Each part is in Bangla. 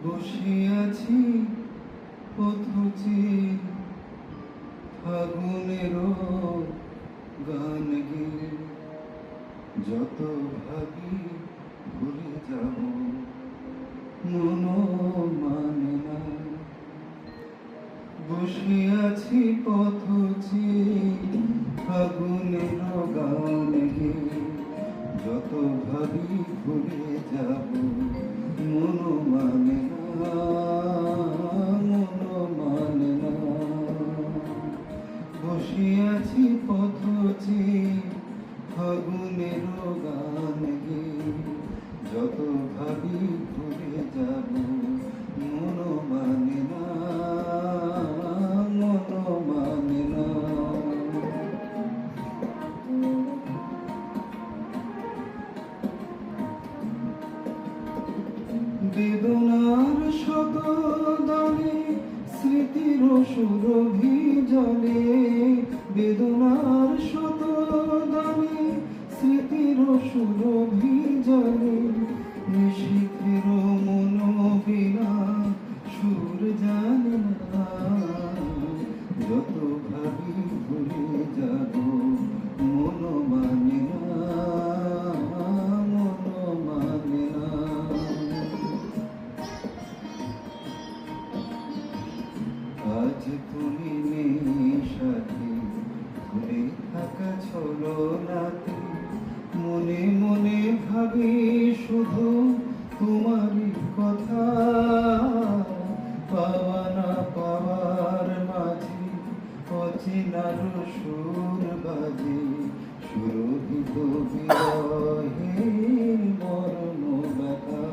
বসে আছি পথচে ফাগুনেরও গান গেয়ে, যত ভাবি ভুলে যাব মনও মানে না। বসে আছি পথচে ফাগুনেরও গান গেয়ে, যত ভাবি ভুলে যাব মনও মানে না, মনও মানে না। বসে আছি পথচে ফাগুনেরও গান গেয়ে, যত ভাবি ভুলে যাব মনও মানে না, মনও মানে না। বেদনার শত দলে স্মৃতির সুরভি জলে, বেদনার শত দলে স্মৃতির সুরভি জলে, নিশীথের মন বিনা সুর জানে না। যত ভাবি ভুলে যাব মন মানে না, মন মানে না। আজ তুমি নেই সাথে, ভুলে থাকা ছলনাতে, মনে মনে ভাবি শুধু তোমারই কথা। পাওয়া না পাওয়ার মাঝে অচেনার সুর বাজে, সুরভিত বিরহের মরণ ব্যথা।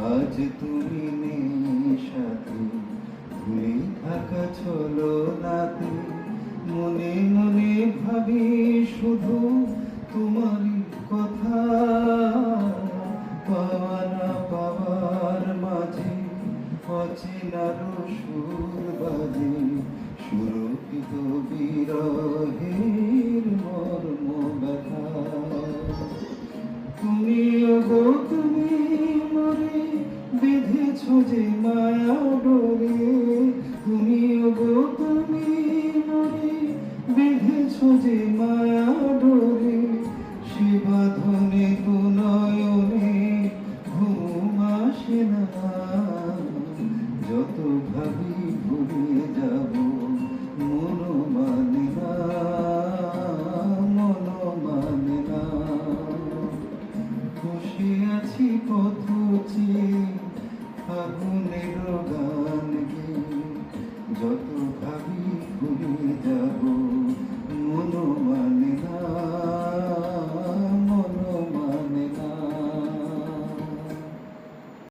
আজ তুমি নেই সাথে, ভুলে থাকা ছলনাতে, মনে মনে ভাবি শুধু তোমারই কথা। পাওয়া না পাওয়ার মাঝে অচেনার সুর বাজে, সুরক্ষিত বিরহের মর্ম ব্যথা। তুমি ওগো তুমি মরে বেঁধেছ যে মায়া ডোরে, তুমি ওগো তুমি মরে বেঁধেছ যে মায়া ডোরে, সে বাঁধনে তো নয়নে ঘুম আসে না। যত ভাবি ভুলে যাব মন মানে না, মন মানে না। বসে আছি পথচে ফাগুনের গান